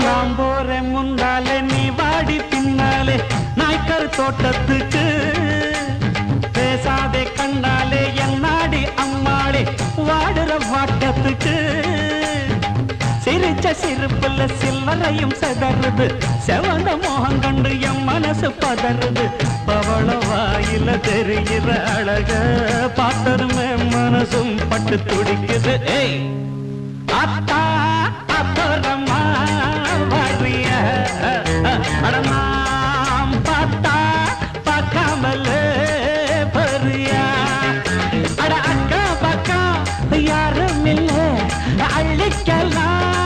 நான் போறேன் முன்னாலே நீ வாடி பின்னாலே நாய்க்கர் தோட்டத்துக்கு பேசாதே கண்ணாலே என்னாடி அம்மாளே வாடுற வாட்டத்துக்கு சிரிச்ச சிரிப்புல சில்லறையும் செதறுது செவந்த மோகம் கண்டு என் மனசு பதறுது பவள வாயில தெரிகிற அழக பார்த்ததுமே மனசும் பட்டு துடிக்குது ஏய் அத்தா அப்புறமா வரிய அடமாம் பார்த்தா பார்க்காமல பரியா அட அக்கா பக்கா யாரும் இல்லை அள்ளிக்கலாம்